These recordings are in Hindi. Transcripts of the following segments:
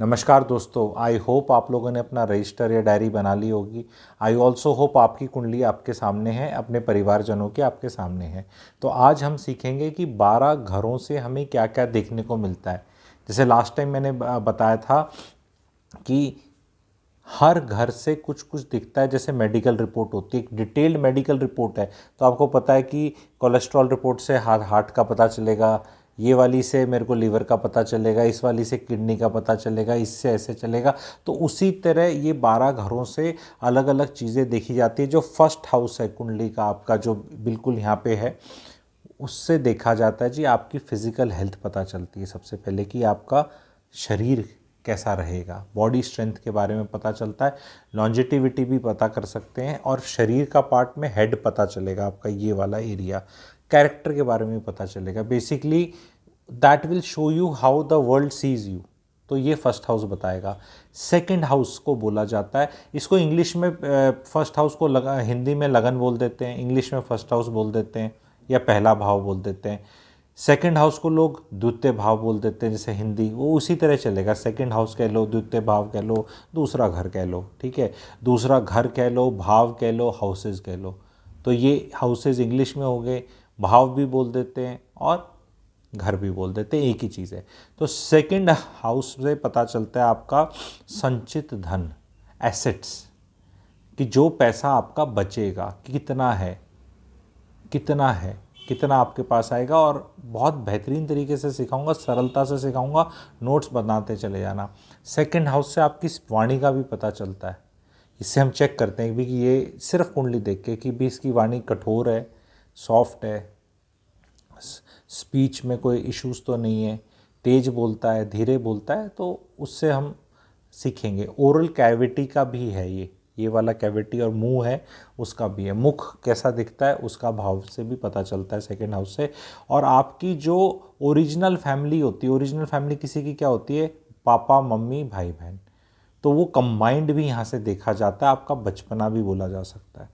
नमस्कार दोस्तों, आई होप आप लोगों ने अपना रजिस्टर या डायरी बना ली होगी। आई ऑल्सो होप आपकी कुंडली आपके सामने है, अपने परिवारजनों के आपके सामने है। तो आज हम सीखेंगे कि 12 घरों से हमें क्या क्या देखने को मिलता है। जैसे लास्ट टाइम मैंने बताया था कि हर घर से कुछ कुछ दिखता है। जैसे मेडिकल रिपोर्ट होती है, एक डिटेल्ड मेडिकल रिपोर्ट है, तो आपको पता है कि कोलेस्ट्रॉल रिपोर्ट से हार्ट का पता चलेगा, ये वाली से मेरे को लीवर का पता चलेगा, इस वाली से किडनी का पता चलेगा, इससे ऐसे चलेगा। तो उसी तरह ये 12 घरों से अलग अलग चीज़ें देखी जाती है। जो फर्स्ट हाउस है कुंडली का आपका, जो बिल्कुल यहाँ पे है, उससे देखा जाता है जी आपकी फ़िज़िकल हेल्थ पता चलती है सबसे पहले कि आपका शरीर कैसा रहेगा। बॉडी स्ट्रेंथ के बारे में पता चलता है, लॉन्जेटिविटी भी पता कर सकते हैं, और शरीर का पार्ट में हेड पता चलेगा आपका, ये वाला एरिया। कैरेक्टर के बारे में पता चलेगा। Basically that will show you how the world sees you. तो ये फर्स्ट हाउस बताएगा। सेकंड हाउस को बोला जाता है, इसको इंग्लिश में फर्स्ट हाउस को हिंदी में लगन बोल देते हैं, इंग्लिश में फर्स्ट हाउस बोल देते हैं, या पहला भाव बोल देते हैं। सेकंड हाउस को लोग द्वितीय भाव बोल देते हैं, जैसे हिंदी, वो उसी तरह चलेगा। सेकंड हाउस कह लो, द्वितीय भाव कह लो, दूसरा घर कह लो, ठीक है। दूसरा घर कह लो, भाव कह लो, हाउसेज कह लो। तो ये हाउसेज इंग्लिश में हो गए, भाव भी बोल देते हैं और घर भी बोल देते हैं, एक ही चीज़ है। तो सेकंड हाउस से पता चलता है आपका संचित धन, एसेट्स, कि जो पैसा आपका बचेगा कितना है, कितना है, कितना आपके पास आएगा। और बहुत बेहतरीन तरीके से सिखाऊंगा, सरलता से सिखाऊंगा, नोट्स बनाते चले जाना। सेकंड हाउस से आपकी वाणी का भी पता चलता है। इससे हम चेक करते हैं भी कि ये सिर्फ कुंडली देख के कि भी इसकी वाणी कठोर है, सॉफ्ट है, स्पीच में कोई इश्यूज तो नहीं है, तेज बोलता है, धीरे बोलता है, तो उससे हम सीखेंगे। ओरल कैविटी का भी है ये वाला कैविटी, और मुंह है उसका भी है। मुख कैसा दिखता है उसका भाव से भी पता चलता है सेकंड हाउस से। और आपकी जो ओरिजिनल फैमिली होती है, ओरिजिनल फैमिली किसी की क्या होती है, पापा मम्मी भाई बहन, तो वो कंबाइंड भी यहाँ से देखा जाता है। आपका बचपना भी बोला जा सकता है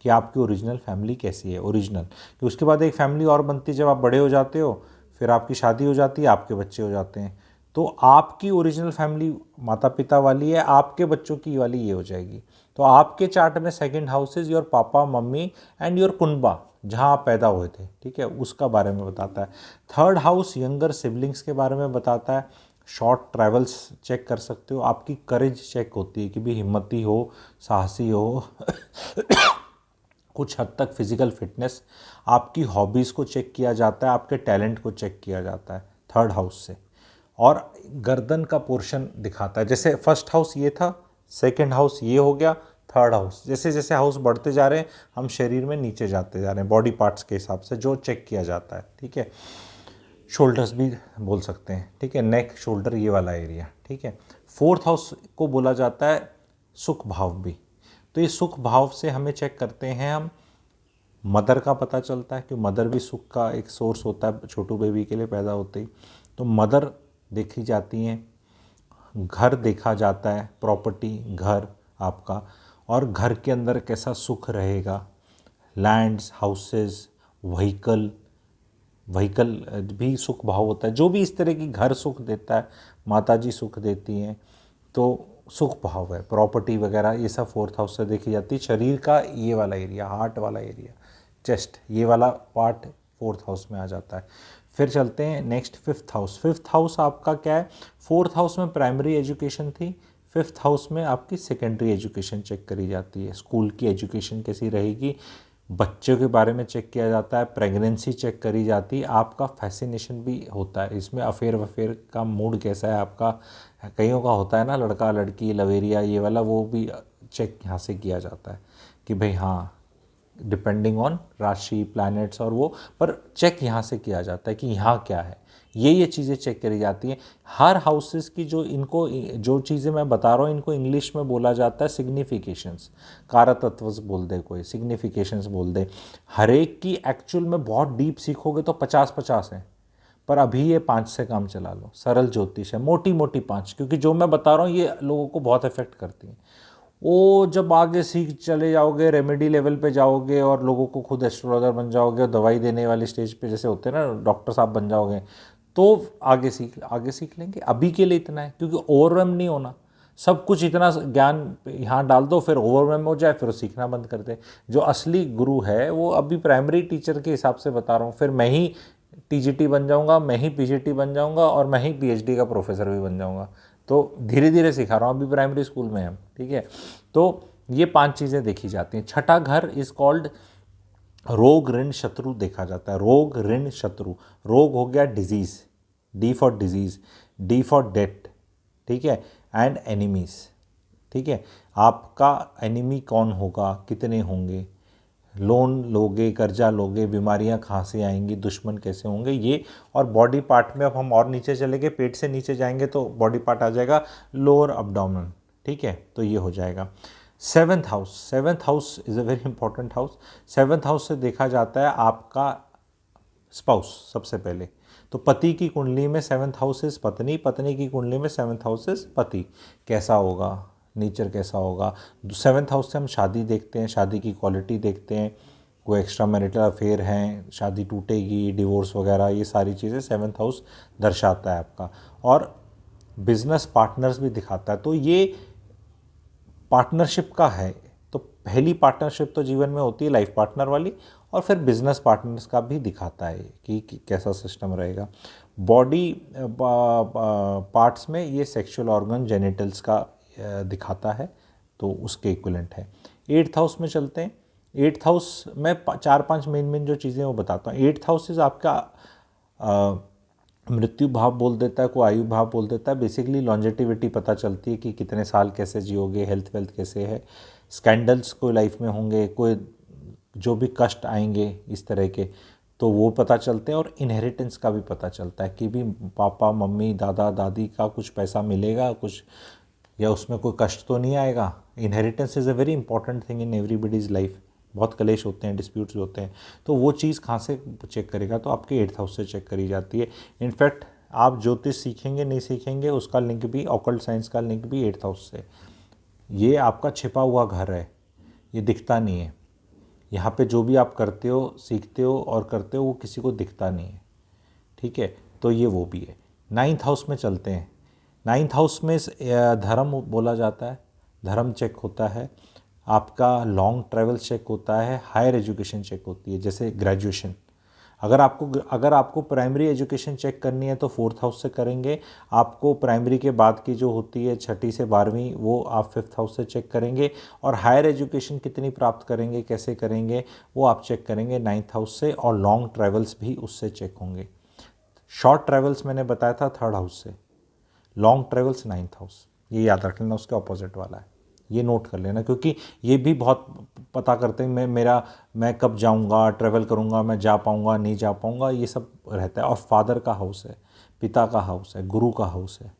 कि आपकी ओरिजिनल फैमिली कैसी है, ओरिजिनल। कि उसके बाद एक फैमिली और बनती है जब आप बड़े हो जाते हो, फिर आपकी शादी हो जाती है, आपके बच्चे हो जाते हैं, तो आपकी ओरिजिनल फैमिली माता पिता वाली है, आपके बच्चों की वाली ये हो जाएगी। तो आपके चार्ट में second house is your papa mummy and your कुनबा, जहाँ आप पैदा हुए थे, ठीक है, उसका बारे में बताता है। थर्ड हाउस यंगर सिबलिंग्स के बारे में बताता है। शॉर्ट ट्रैवल्स चेक कर सकते हो। आपकी करेज चेक होती है कि भी हिम्मती हो, साहसी हो कुछ हद तक फिजिकल फिटनेस। आपकी हॉबीज़ को चेक किया जाता है, आपके टैलेंट को चेक किया जाता है थर्ड हाउस से। और गर्दन का पोर्शन दिखाता है। जैसे फर्स्ट हाउस ये था, सेकंड हाउस ये हो गया, थर्ड हाउस। जैसे जैसे हाउस बढ़ते जा रहे हैं हम शरीर में नीचे जाते जा रहे हैं, बॉडी पार्ट्स के हिसाब से जो चेक किया जाता है, ठीक है। शोल्डर्स भी बोल सकते हैं, ठीक है, नेक शोल्डर ये वाला एरिया, ठीक है। फोर्थ हाउस को बोला जाता है सुख भाव भी। तो ये सुख भाव से हमें चेक करते हैं हम, मदर का पता चलता है कि मदर भी सुख का एक सोर्स होता है छोटू बेबी के लिए पैदा होते ही। तो मदर देखी जाती हैं, घर देखा जाता है, प्रॉपर्टी घर आपका, और घर के अंदर कैसा सुख रहेगा, लैंड्स, हाउसेस, व्हीकल, व्हीकल भी सुख भाव होता है। जो भी इस तरह की घर सुख देता है, माता जी सुख देती हैं, तो सुख भाव है। प्रॉपर्टी वगैरह ये सब फोर्थ हाउस से देखी जाती है। शरीर का ये वाला एरिया, हार्ट वाला एरिया, चेस्ट, ये वाला पार्ट फोर्थ हाउस में आ जाता है। फिर चलते हैं next fifth house. Fifth house आपका क्या है, फोर्थ हाउस में प्राइमरी एजुकेशन थी, फिफ्थ हाउस में आपकी सेकेंडरी एजुकेशन चेक करी जाती है। स्कूल की एजुकेशन कैसी रहेगी, बच्चों के बारे में चेक किया जाता है, प्रेगनेंसी चेक करी जाती है, आपका फैसिनेशन भी होता है इसमें, अफेयर वफेयर का मूड कैसा है आपका। कईयों का होता है ना, लड़का लड़की लवेरिया ये वाला, वो भी चेक यहाँ से किया जाता है कि भाई हाँ, डिपेंडिंग ऑन राशि प्लैनेट्स और वो, पर चेक यहाँ से किया जाता है कि यहाँ क्या है। ये चीज़ें चेक करी जाती हैं हर हाउसेस की। जो इनको, जो चीज़ें मैं बता रहा हूँ, इनको इंग्लिश में बोला जाता है सिग्निफिकेशंस। कारतत्व बोल दे कोई, सिग्निफिकेशंस बोल दे। हर एक की एक्चुअल में बहुत डीप सीखोगे तो 50-50 है, पर अभी ये 5 से काम चला लो। सरल ज्योतिष है, मोटी मोटी 5, क्योंकि जो मैं बता रहा हूँ ये लोगों को बहुत इफेक्ट करती है। वो जब आगे सीख चले जाओगे, रेमेडी लेवल पे जाओगे और लोगों को खुद एस्ट्रोलॉजर बन जाओगे और दवाई देने वाली स्टेज पे जैसे होते हैं ना, डॉक्टर साहब बन जाओगे, तो आगे सीख लेंगे। अभी के लिए इतना है, क्योंकि ओवरवेम नहीं होना। सब कुछ इतना ज्ञान यहाँ डाल दो, फिर ओवरवेम हो जाए, फिर सीखना बंद कर दे। जो असली गुरु है वो अभी प्राइमरी टीचर के हिसाब से बता रहा हूँ, फिर मैं ही टीजीटी बन जाऊँगा, मैं ही पीजीटी बन जाऊँगा, और मैं ही पीएचडी का प्रोफेसर भी बन जाऊँगा। तो धीरे धीरे सिखा रहा हूँ, अभी प्राइमरी स्कूल में हम, ठीक है। तो ये 5 चीज़ें देखी जाती हैं। छठा घर इज कॉल्ड रोग ऋण शत्रु देखा जाता है। रोग ऋण शत्रु, रोग हो गया disease, D for disease, D for date, ठीक है, एंड एनिमीज, ठीक है। आपका एनिमी कौन होगा, कितने होंगे, लोन लोगे, कर्जा लोगे, बीमारियां कहाँ से आएंगी, दुश्मन कैसे होंगे, ये। और बॉडी पार्ट में अब हम और नीचे चलेंगे, पेट से नीचे जाएंगे तो बॉडी पार्ट आ जाएगा लोअर अब्डोमेन, ठीक है। तो ये हो जाएगा। Seventh house is a very important house. Seventh house से देखा जाता है आपका स्पाउस सबसे पहले। तो पति की कुंडली में सेवन्थ हाउस इज पत्नी, पत्नी की कुंडली में सेवन्थ हाउस इज पति। कैसा होगा, नेचर कैसा होगा। सेवन्थ हाउस से हम शादी देखते हैं, शादी की क्वालिटी देखते हैं, कोई एक्स्ट्रा मैरिटल अफेयर हैं, शादी टूटेगी, डिवोर्स वगैरह, ये सारी चीज़ें सेवन्थ हाउस दर्शाता है आपका। और बिजनेस पार्टनर्स भी दिखाता है। तो ये पार्टनरशिप का है। तो पहली पार्टनरशिप तो जीवन में होती है लाइफ पार्टनर वाली, और फिर बिजनेस पार्टनर्स का भी दिखाता है कि कैसा सिस्टम रहेगा। बॉडी पार्ट्स में ये सेक्सुअल ऑर्गन जेनिटल्स का दिखाता है, तो उसके इक्विवेलेंट है। 8th हाउस में चलते हैं। 8th हाउस में 4-5 मेन जो चीज़ें वो बताता हूँ। 8th हाउस इज आपका मृत्यु भाव बोल देता है, कोई आयु भाव बोल देता है। बेसिकली लॉन्जेटिविटी पता चलती है कि कितने साल कैसे जियोगे, हेल्थ वेल्थ कैसे है, स्कैंडल्स कोई लाइफ में होंगे, कोई जो भी कष्ट आएंगे इस तरह के, तो वो पता चलते हैं। और इनहेरिटेंस का भी पता चलता है कि भी पापा मम्मी दादा दादी का कुछ पैसा मिलेगा कुछ, या उसमें कोई कष्ट तो नहीं आएगा। Inheritance is a very important thing in everybody's life. बहुत कलेश होते हैं, डिस्प्यूट्स होते हैं, तो वो चीज़ कहाँ से चेक करेगा, तो आपके 8th हाउस से चेक करी जाती है। इनफैक्ट आप ज्योतिष सीखेंगे नहीं सीखेंगे, उसका लिंक भी, ऑकल्ट साइंस का लिंक भी 8th हाउस से। ये आपका छिपा हुआ घर है, ये दिखता नहीं है। यहाँ पे जो भी आप करते हो, सीखते हो और करते हो, वो किसी को दिखता नहीं है, ठीक है। तो ये वो भी है। 9th हाउस में चलते हैं। 9th हाउस में धर्म बोला जाता है, धर्म चेक होता है आपका, लॉन्ग ट्रैवल चेक होता है, हायर एजुकेशन चेक होती है, जैसे ग्रेजुएशन। अगर आपको प्राइमरी एजुकेशन चेक करनी है तो 4th हाउस से करेंगे। आपको प्राइमरी के बाद की जो होती है 6ठी से 12वीं, वो आप 5th हाउस से चेक करेंगे। और हायर एजुकेशन कितनी प्राप्त करेंगे, कैसे करेंगे, वो आप चेक करेंगे 9th हाउस से। और लॉन्ग ट्रैवल्स भी उससे चेक होंगे। शॉर्ट ट्रैवल्स मैंने बताया था 3rd हाउस से, लॉन्ग ट्रैवल्स 9th हाउस। ये याद रख लेना, उसके ऑपोजिट वाला है, ये नोट कर लेना, क्योंकि ये भी बहुत पता करते हैं मैं कब जाऊंगा, ट्रैवल करूंगा, मैं जा पाऊंगा नहीं जा पाऊंगा, ये सब रहता है। और फादर का हाउस है, पिता का हाउस है, गुरु का हाउस है।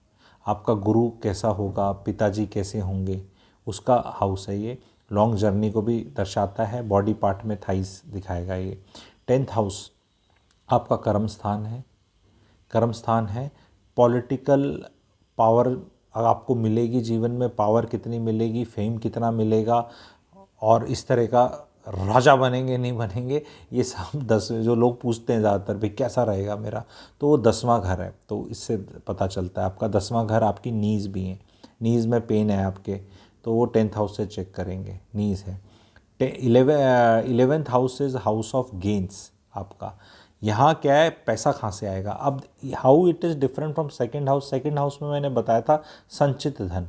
आपका गुरु कैसा होगा, पिताजी कैसे होंगे, उसका हाउस है ये। लॉन्ग जर्नी को भी दर्शाता है। बॉडी पार्ट में थाइस दिखाएगा ये। 10th हाउस आपका कर्म स्थान है। कर्म स्थान है, पॉलिटिकल पावर आपको मिलेगी जीवन में, पावर कितनी मिलेगी, फेम कितना मिलेगा, और इस तरह का राजा बनेंगे नहीं बनेंगे, ये सब 10 जो लोग पूछते हैं ज़्यादातर भी कैसा रहेगा मेरा, तो वो 10वां घर है। तो इससे पता चलता है आपका 10वां घर आपकी नीज़ भी है, नीज़ में पेन है आपके, तो वो 10th हाउस से चेक करेंगे, नीज़ है। 11th house is house of gains आपका। यहाँ क्या है, पैसा कहाँ से आएगा। अब how it is different from second house. Second house में मैंने बताया था संचित धन।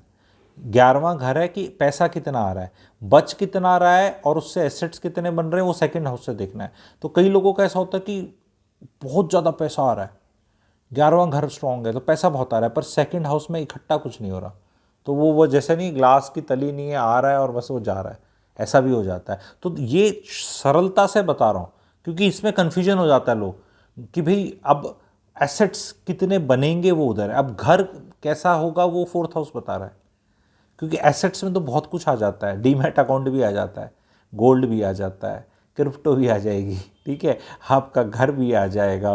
11वां घर है कि पैसा कितना आ रहा है, बच कितना आ रहा है, और उससे एसेट्स कितने बन रहे हैं, वो सेकंड हाउस से देखना है। तो कई लोगों का ऐसा होता है कि बहुत ज़्यादा पैसा आ रहा है, 11वां घर स्ट्रॉन्ग है तो पैसा बहुत आ रहा है, पर सेकंड हाउस में इकट्ठा कुछ नहीं हो रहा, तो वो जैसे नहीं, ग्लास की तली नहीं है, आ रहा है और बस वो जा रहा है, ऐसा भी हो जाता है। तो ये सरलता से बता रहा हूँ, क्योंकि इसमें कन्फ्यूजन हो जाता है लोग कि भाई अब एसेट्स कितने बनेंगे, वो उधर है, अब घर कैसा होगा वो 4th हाउस बता रहा है। क्योंकि एसेट्स में तो बहुत कुछ आ जाता है, डीमैट अकाउंट भी आ जाता है, गोल्ड भी आ जाता है, क्रिप्टो भी आ जाएगी, ठीक है, आपका घर भी आ जाएगा,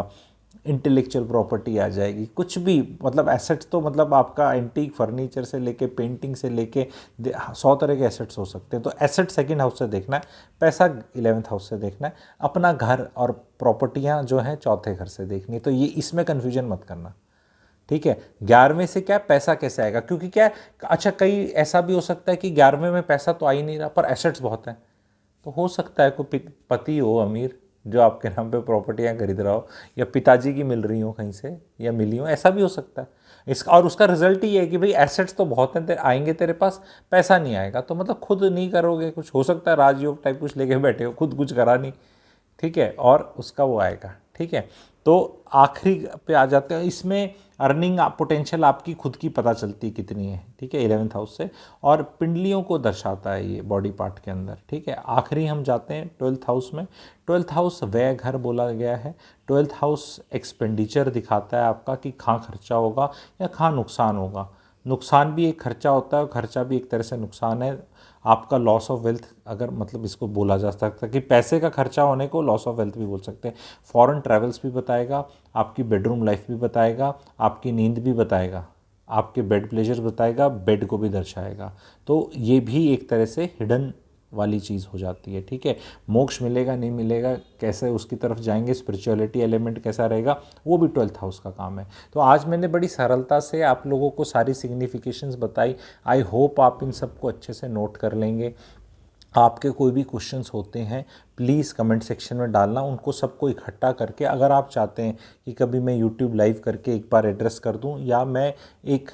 इंटेलेक्चुअल प्रॉपर्टी आ जाएगी, कुछ भी, मतलब एसेट्स तो मतलब आपका एंटीक फर्नीचर से लेके पेंटिंग से लेके 100 तरह के एसेट्स हो सकते हैं। तो एसेट सेकंड हाउस से देखना है, पैसा 11th हाउस से देखना है, अपना घर और प्रॉपर्टियां जो हैं चौथे घर से देखनी है। तो ये इसमें कन्फ्यूजन मत करना, ठीक है। 11वें से क्या पैसा कैसे आएगा, क्योंकि क्या है, अच्छा कई ऐसा भी हो सकता है कि 11वें में पैसा तो आ ही नहीं रहा पर एसेट्स बहुत हैं, तो हो सकता है कोई पति हो अमीर जो आपके नाम पे प्रॉपर्टियां खरीद रहा हो, या पिताजी की मिल रही हो कहीं से या मिली हो, ऐसा भी हो सकता है इसका। और उसका रिजल्ट ही है कि भाई एसेट्स तो बहुत हैं, आएंगे तेरे पास, पैसा नहीं आएगा, तो मतलब खुद नहीं करोगे कुछ, हो सकता है राजयोग टाइप कुछ लेके बैठे हो, खुद कुछ करा नहीं, ठीक है, और उसका वो आएगा, ठीक है। तो आखिरी पे आ जाते हैं, इसमें अर्निंग पोटेंशियल आपकी खुद की पता चलती है कितनी है, ठीक है, 11th हाउस से, और पिंडलियों को दर्शाता है ये बॉडी पार्ट के अंदर, ठीक है। आखिरी हम जाते हैं 12th हाउस में। 12th हाउस व्यय घर बोला गया है। 12th हाउस एक्सपेंडिचर दिखाता है आपका कि कहाँ खर्चा होगा या कहाँ नुकसान होगा। नुकसान भी एक खर्चा होता है और खर्चा भी एक तरह से नुकसान है। आपका लॉस ऑफ वेल्थ, अगर मतलब इसको बोला जा सकता है कि पैसे का खर्चा होने को लॉस ऑफ वेल्थ भी बोल सकते हैं। फॉरेन ट्रैवल्स भी बताएगा, आपकी बेडरूम लाइफ भी बताएगा, आपकी नींद भी बताएगा, आपके बेड प्लेजर बताएगा, बेड को भी दर्शाएगा। तो ये भी एक तरह से हिडन वाली चीज़ हो जाती है, ठीक है। मोक्ष मिलेगा नहीं मिलेगा, कैसे उसकी तरफ जाएंगे, स्पिरिचुअलिटी एलिमेंट कैसा रहेगा, वो भी 12th हाउस का काम है। तो आज मैंने बड़ी सरलता से आप लोगों को सारी सिग्निफिकेशंस बताई। आई होप आप इन सबको अच्छे से नोट कर लेंगे। आपके कोई भी क्वेश्चंस होते हैं प्लीज़ कमेंट सेक्शन में डालना, उनको सबको इकट्ठा करके, अगर आप चाहते हैं कि कभी मैं यूट्यूब लाइव करके एक बार एड्रेस कर दूं, या मैं एक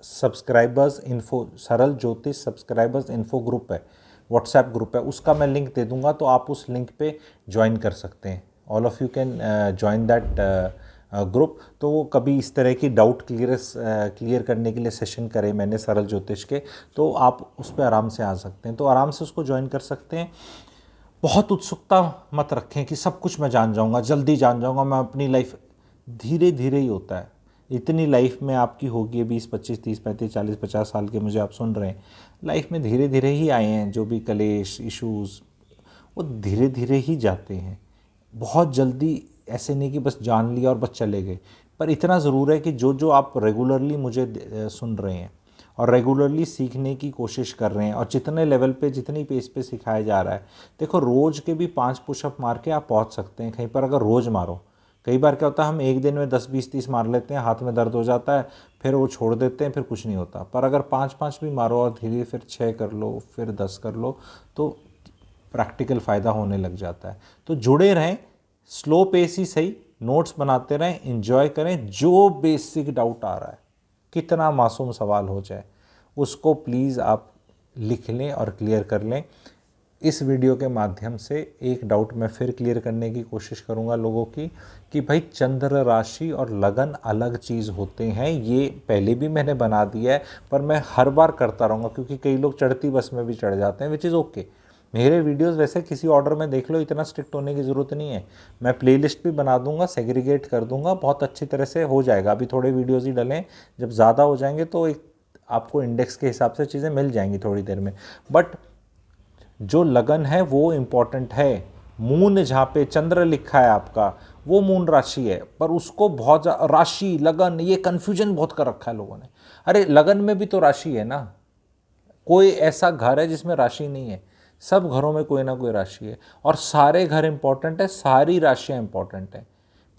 सब्सक्राइबर्स इन्फो, सरल ज्योतिष सब्सक्राइबर्स इन्फो ग्रुप है, व्हाट्सएप ग्रुप है, उसका मैं लिंक दे दूंगा, तो आप उस लिंक पे ज्वाइन कर सकते हैं। All of you can join that group. तो वो कभी इस तरह की डाउट क्लियर करने के लिए सेशन करे मैंने सरल ज्योतिष के, तो आप उस पर आराम से आ सकते हैं, तो आराम से उसको ज्वाइन कर सकते हैं। बहुत उत्सुकता मत रखें कि सब कुछ मैं जान जाऊंगा, जल्दी जान जाऊंगा मैं अपनी लाइफ, धीरे धीरे ही होता है। इतनी लाइफ में आपकी होगी 20 25 30 35 40 50 साल के मुझे आप सुन रहे हैं, लाइफ में धीरे धीरे ही आए हैं, जो भी कलेश इश्यूज़ वो धीरे धीरे ही जाते हैं। बहुत जल्दी ऐसे नहीं कि बस जान लिया और बस चले गए, पर इतना ज़रूर है कि जो जो आप रेगुलरली मुझे सुन रहे हैं और रेगुलरली सीखने की कोशिश कर रहे हैं, और जितने लेवल पे जितनी पेस पे सिखाया जा रहा है, देखो रोज़ के भी 5 पुशअप मार के आप पहुंच सकते हैं कहीं पर, अगर रोज़ मारो। कई बार क्या होता है, हम एक दिन में 10 20 30 मार लेते हैं, हाथ में दर्द हो जाता है, फिर वो छोड़ देते हैं, फिर कुछ नहीं होता। पर अगर 5 5 भी मारो और धीरे फिर 6 कर लो, फिर 10 कर लो, तो प्रैक्टिकल फ़ायदा होने लग जाता है। तो जुड़े रहें, स्लो पेस ही सही, नोट्स बनाते रहें, एंजॉय करें। जो बेसिक डाउट आ रहा है, कितना मासूम सवाल हो जाए, उसको प्लीज़ आप लिख लें और क्लियर कर लें। इस वीडियो के माध्यम से एक डाउट मैं फिर क्लियर करने की कोशिश करूंगा लोगों की, कि भाई चंद्र राशि और लगन अलग चीज़ होते हैं। ये पहले भी मैंने बना दिया है, पर मैं हर बार करता रहूँगा, क्योंकि कई लोग चढ़ती बस में भी चढ़ जाते हैं, विच इज़ ओके। मेरे वीडियोस वैसे किसी ऑर्डर में देख लो, इतना स्ट्रिक्ट होने की ज़रूरत नहीं है। मैं प्लेलिस्ट भी बना दूंगा, सेग्रीगेट कर दूंगा, बहुत अच्छी तरह से हो जाएगा। अभी थोड़े वीडियोस ही डलें, जब ज़्यादा हो जाएंगे तो एक आपको इंडेक्स के हिसाब से चीज़ें मिल जाएंगी थोड़ी देर में। बट जो लगन है वो इम्पॉर्टेंट है। मून जहाँ पे चंद्र लिखा है आपका, वो मून राशि है, पर उसको बहुत राशि लगन, ये कन्फ्यूजन बहुत कर रखा है लोगों ने। अरे लगन में भी तो राशि है ना, कोई ऐसा घर है जिसमें राशि नहीं है? सब घरों में कोई ना कोई राशि है, और सारे घर इंपॉर्टेंट है, सारी राशियां इंपॉर्टेंट है।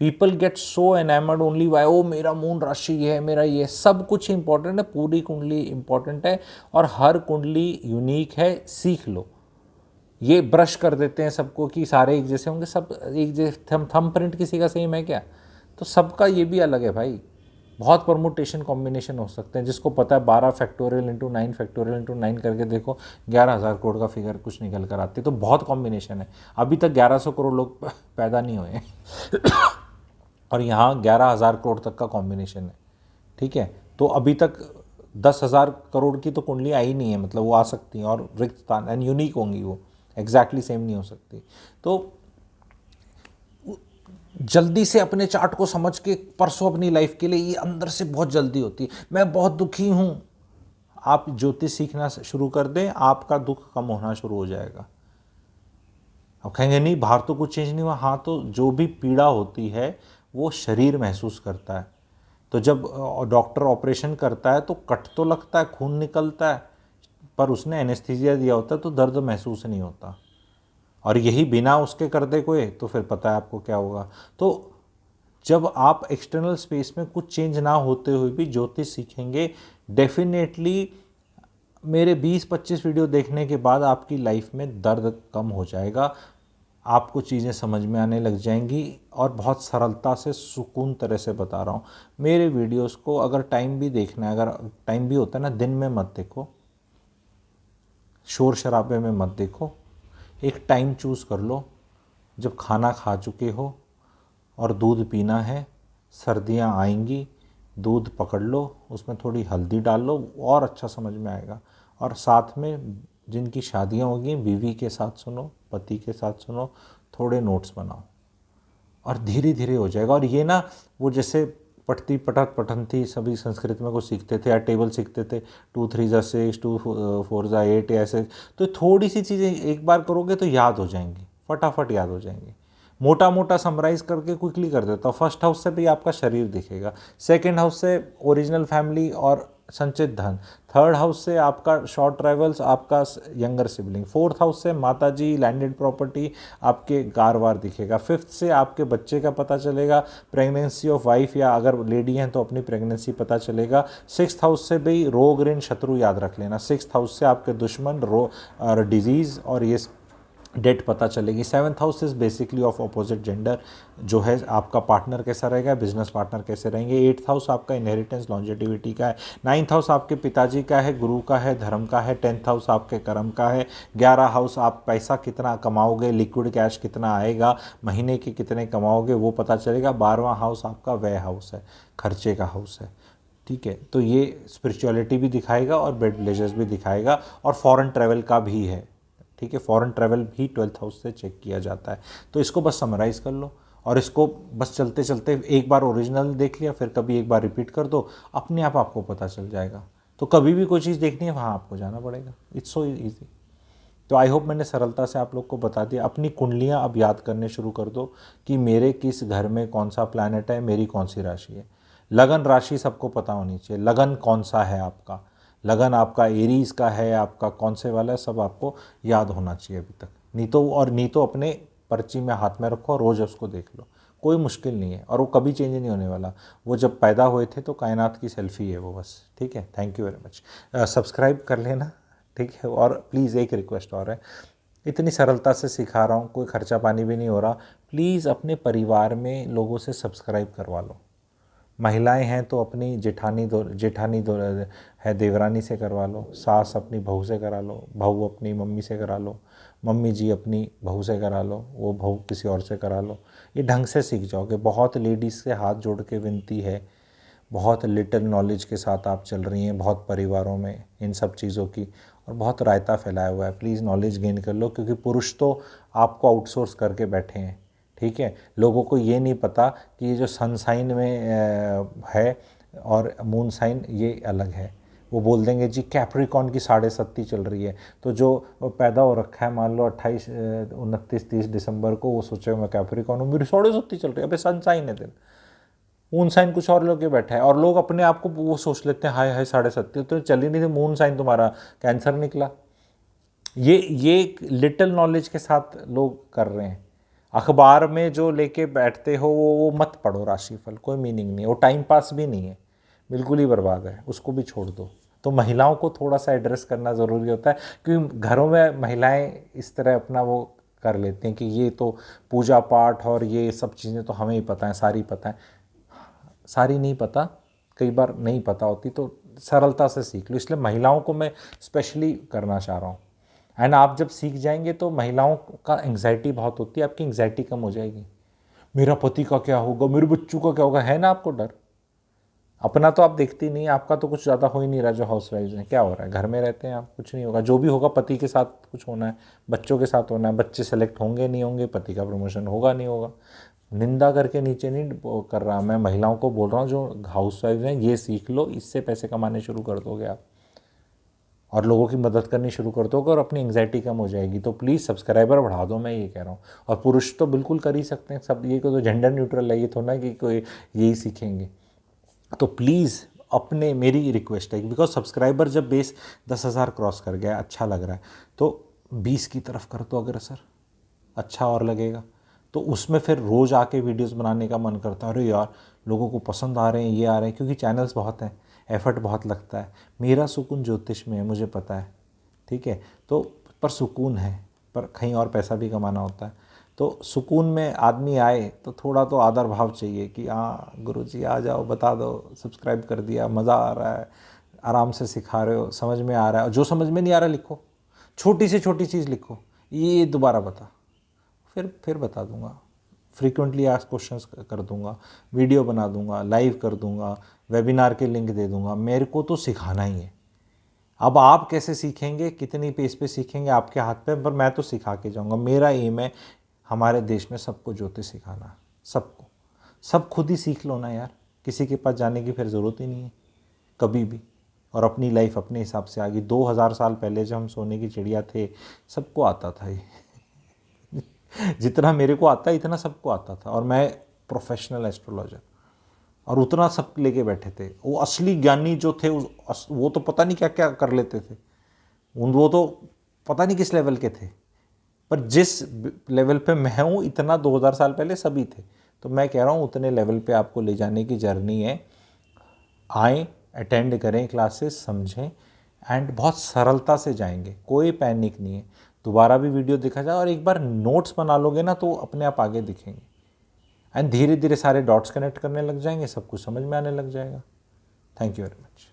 People get so enamoured only why, ओ मेरा मून राशि है, मेरा ये सब कुछ इंपॉर्टेंट है, पूरी कुंडली इंपॉर्टेंट है, और हर कुंडली यूनिक है। सीख लो। ये ब्रश कर देते हैं सबको कि सारे एक जैसे होंगे, सब एक जैसे, थंब प्रिंट किसी का सेम है क्या? तो सबका ये भी अलग है भाई। बहुत परमुटेशन कॉम्बिनेशन हो सकते हैं। जिसको पता है 12 फैक्टोरियल इंटू 9 फैक्टोरियल इंटू 9 करके देखो, 11,000 करोड़ का फिगर कुछ निकल कर आती है। तो बहुत कॉम्बिनेशन है। अभी तक 1100 करोड़ लोग पैदा नहीं हुए हैं और यहाँ 11,000 करोड़ तक का कॉम्बिनेशन है, ठीक है। तो अभी तक 10,000 करोड़ की तो कुंडली आई नहीं है, मतलब वो आ सकती हैं, और रिक्त स्थान एंड यूनिक होंगी, वो एग्जैक्टली सेम नहीं हो सकती। तो जल्दी से अपने चार्ट को समझ के परसों अपनी लाइफ के लिए, ये अंदर से बहुत जल्दी होती है। मैं बहुत दुखी हूँ, आप ज्योतिष सीखना शुरू कर दें, आपका दुख कम होना शुरू हो जाएगा। अब कहेंगे नहीं बाहर तो कुछ चेंज नहीं हुआ, हाँ, तो जो भी पीड़ा होती है वो शरीर महसूस करता है। तो जब डॉक्टर ऑपरेशन करता है तो कट तो लगता है, खून निकलता है, पर उसने एनेस्थीसिया दिया होता है तो दर्द महसूस नहीं होता। और यही बिना उसके कर दे कोई, तो फिर पता है आपको क्या होगा। तो जब आप एक्सटर्नल स्पेस में कुछ चेंज ना होते हुए भी ज्योतिष सीखेंगे, डेफिनेटली मेरे 20-25 वीडियो देखने के बाद आपकी लाइफ में दर्द कम हो जाएगा, आपको चीज़ें समझ में आने लग जाएंगी। और बहुत सरलता से, सुकून तरह से बता रहा हूँ। मेरे वीडियोस को अगर टाइम भी देखना है, अगर टाइम भी होता है ना, दिन में मत देखो, शोर शराबे में मत देखो। एक टाइम चूज़ कर लो जब खाना खा चुके हो और दूध पीना है, सर्दियाँ आएंगी, दूध पकड़ लो, उसमें थोड़ी हल्दी डाल लो, और अच्छा समझ में आएगा। और साथ में जिनकी शादियाँ होगी, बीवी के साथ सुनो, पति के साथ सुनो, थोड़े नोट्स बनाओ, और धीरे धीरे हो जाएगा। और ये ना, वो जैसे पठती पठत पठंती सभी संस्कृत में को सीखते थे या टेबल सीखते थे, 2 3 जा 6, 2 4 जा 8, ऐसे, तो थोड़ी सी चीज़ें एक बार करोगे तो याद हो जाएंगी, फटाफट याद हो जाएंगी। मोटा मोटा समराइज करके क्विकली कर देता हूँ। फर्स्ट हाउस से भी आपका शरीर दिखेगा, सेकंड हाउस से ओरिजिनल फैमिली और संचित धन, थर्ड हाउस से आपका शॉर्ट ट्रैवल्स, आपका यंगर सिबलिंग, फोर्थ हाउस से माताजी, लैंडेड प्रॉपर्टी, आपके कार वार दिखेगा, फिफ्थ से आपके बच्चे का पता चलेगा, प्रेगनेंसी ऑफ वाइफ, या अगर लेडी हैं तो अपनी प्रेगनेंसी पता चलेगा। सिक्स्थ हाउस से भी रोग ऋण शत्रु याद रख लेना, सिक्स्थ हाउस से आपके दुश्मन, और डिजीज़ और ये डेट पता चलेगी। Seventh house is basically of opposite gender, जो है आपका पार्टनर कैसा रहेगा, बिजनेस पार्टनर कैसे रहेंगे। एट्थ हाउस आपका इनहेरिटेंस लॉन्जेटिविटी का है। नाइन्थ हाउस आपके पिताजी का है, गुरु का है, धर्म का है। टेंथ हाउस आपके कर्म का है। 11 हाउस आप पैसा कितना कमाओगे, लिक्विड कैश कितना आएगा, महीने के कितने कमाओगे, वो पता चलेगा। 12वां हाउस आपका व्यय हाउस है, खर्चे का हाउस है। ठीक है, तो ये स्पिरिचुअलिटी भी दिखाएगा और बेड प्लेजर्स भी दिखाएगा, और फॉरेन ट्रैवल का भी है। ठीक है, फॉरेन ट्रैवल भी 12th हाउस से चेक किया जाता है। तो इसको बस समराइज़ कर लो, और इसको बस चलते चलते एक बार ओरिजिनल देख लिया, फिर कभी एक बार रिपीट कर दो, अपने आप आपको पता चल जाएगा। तो कभी भी कोई चीज़ देखनी है, वहाँ आपको जाना पड़ेगा। It's so easy. तो आई होप मैंने सरलता से आप लोग को बता दिया। अपनी कुंडलियाँ अब याद करने शुरू कर दो कि मेरे किस घर में कौन सा प्लैनेट है, मेरी कौन सी राशि है। लगन राशि सबको पता होनी चाहिए, लगन कौन सा है आपका, लगन आपका एरीज़ का है, आपका कौन से वाला है, सब आपको याद होना चाहिए अभी तक। नहीं तो अपने पर्ची में हाथ में रखो और रोज़ उसको देख लो, कोई मुश्किल नहीं है, और वो कभी चेंज नहीं होने वाला। वो जब पैदा हुए थे तो कायनात की सेल्फी है वो बस। ठीक है, thank you very much. Subscribe कर लेना, ठीक है। और प्लीज़ एक रिक्वेस्ट और है, इतनी सरलता से सिखा रहा हूँ, कोई खर्चा पानी भी नहीं हो रहा, प्लीज़ अपने परिवार में लोगों से सब्सक्राइब करवा लो। महिलाएं हैं तो अपनी जेठानी दो है, देवरानी से करवा लो, सास अपनी बहू से करा लो, बहू अपनी मम्मी से करा लो, मम्मी जी अपनी बहू से करा लो, वो बहू किसी और से करा लो। ये ढंग से सीख जाओगे। बहुत लेडीज़ से हाथ जोड़ के विनती है, बहुत लिटिल नॉलेज के साथ आप चल रही हैं बहुत परिवारों में इन सब चीज़ों की, और बहुत रायता फैलाया हुआ है। प्लीज़ नॉलेज गेन कर लो, क्योंकि पुरुष तो आपको आउटसोर्स करके बैठे हैं। ठीक है, लोगों को ये नहीं पता कि ये जो सन साइन में है और मून साइन ये अलग है। वो बोल देंगे जी कैप्रिकॉन की 7.5 चल रही है, तो जो पैदा हो रखा है मान लो 28, 29, 30 दिसंबर को, वो सोचे मैं कैप्रिकॉन हूँ, मेरी 7.5 चल रही है। अबे सन साइन है दिन, मून साइन कुछ और लेके बैठा है, और लोग अपने आप को वो सोच लेते हैं हाय हाय 7.5 तो चल ही नहीं थी, मून साइन तुम्हारा कैंसर निकला। ये लिटिल नॉलेज के साथ लोग कर रहे हैं। अखबार में जो लेके बैठते हो वो मत पढ़ो, राशिफल कोई मीनिंग नहीं है, वो टाइम पास भी नहीं है, बिल्कुल ही बर्बाद है, उसको भी छोड़ दो। तो महिलाओं को थोड़ा सा एड्रेस करना ज़रूरी होता है, क्योंकि घरों में महिलाएं इस तरह अपना वो कर लेते हैं कि ये तो पूजा पाठ और ये सब चीज़ें तो हमें ही पता है, सारी पता है। सारी नहीं पता, कई बार नहीं पता होती, तो सरलता से सीख लो। इसलिए महिलाओं को मैं स्पेशली करना चाह रहा हूँ। एंड आप जब सीख जाएंगे तो महिलाओं का एंग्जाइटी बहुत होती है, आपकी एंग्जाइटी कम हो जाएगी। मेरा पति का क्या होगा, मेरे बच्चों का क्या होगा, है ना आपको डर? अपना तो आप देखती नहीं, आपका तो कुछ ज़्यादा हो ही नहीं रहा। जो हाउस वाइफ हैं क्या हो रहा है, घर में रहते हैं आप, कुछ नहीं होगा। जो भी होगा पति के साथ कुछ होना है, बच्चों के साथ होना है, बच्चे सेलेक्ट होंगे नहीं होंगे, पति का प्रमोशन होगा नहीं होगा। निंदा करके नीचे नहीं कर रहा मैं, महिलाओं को बोल रहा हूँ जो हाउस वाइफ हैं, ये सीख लो, इससे पैसे कमाने शुरू कर दोगे आप। और लोगों की मदद करनी शुरू कर दोगे और अपनी एंग्जाइटी कम हो जाएगी। तो प्लीज़ सब्सक्राइबर बढ़ा दो, मैं ये कह रहा हूँ। और पुरुष तो बिल्कुल कर ही सकते हैं सब, ये तो जेंडर न्यूट्रल है, ये थोड़ा ना कि कोई यही सीखेंगे। तो प्लीज़ अपने, मेरी रिक्वेस्ट है, बिकॉज सब्सक्राइबर जब बेस 10,000 क्रॉस कर गया, अच्छा लग रहा है, तो 20 की तरफ कर दो अग्रसर, अच्छा और लगेगा। तो उसमें फिर रोज़ आके वीडियोस बनाने का मन करता है, अरे यार लोगों को पसंद आ रहे हैं, ये आ रहे हैं, क्योंकि चैनल्स बहुत हैं, एफर्ट बहुत लगता है। मेरा सुकून ज्योतिष में है, मुझे पता है, ठीक है। तो पर सुकून है, पर कहीं और पैसा भी कमाना होता है। तो सुकून में आदमी आए तो थोड़ा तो आदर भाव चाहिए कि हाँ गुरुजी आ जाओ, बता दो, सब्सक्राइब कर दिया, मज़ा आ रहा है, आराम से सिखा रहे हो, समझ में आ रहा है। और जो समझ में नहीं आ रहा लिखो, छोटी से छोटी चीज़ लिखो, ये दोबारा बता, फिर बता दूंगा। फ्रीक्वेंटली आस्क क्वेश्चंस कर दूंगा, वीडियो बना दूंगा, लाइव कर दूंगा, वेबिनार के लिंक दे दूंगा। मेरे को तो सिखाना ही है। अब आप कैसे सीखेंगे, कितनी पेस पे सीखेंगे, आपके हाथ पे, पर मैं तो सिखा के जाऊंगा। मेरा एम है हमारे देश में सबको ज्योतिष सिखाना, सबको। सब खुद ही सीख लो ना यार, किसी के पास जाने की फिर ज़रूरत ही नहीं है कभी भी। और अपनी लाइफ अपने हिसाब से आगे। 2000 साल पहले जब हम सोने की चिड़िया थे, सबको आता था ये जितना मेरे को आता है इतना सबको आता था। और मैं प्रोफेशनल एस्ट्रोलॉजर, और उतना सब लेके बैठे थे। वो असली ज्ञानी जो थे वो तो पता नहीं क्या क्या कर लेते थे, वो तो पता नहीं किस लेवल के थे। पर जिस लेवल पे मैं हूँ, इतना 2000 साल पहले सभी थे। तो मैं कह रहा हूँ उतने लेवल पे आपको ले जाने की जर्नी है। आएँ, अटेंड करें क्लासेस, समझें, एंड बहुत सरलता से जाएंगे, कोई पैनिक नहीं है। दोबारा भी वीडियो देखा जाए, और एक बार नोट्स बना लोगे ना तो अपने आप आगे दिखेंगे। एंड धीरे धीरे सारे डॉट्स कनेक्ट करने लग जाएंगे, सब कुछ समझ में आने लग जाएगा। Thank you very much.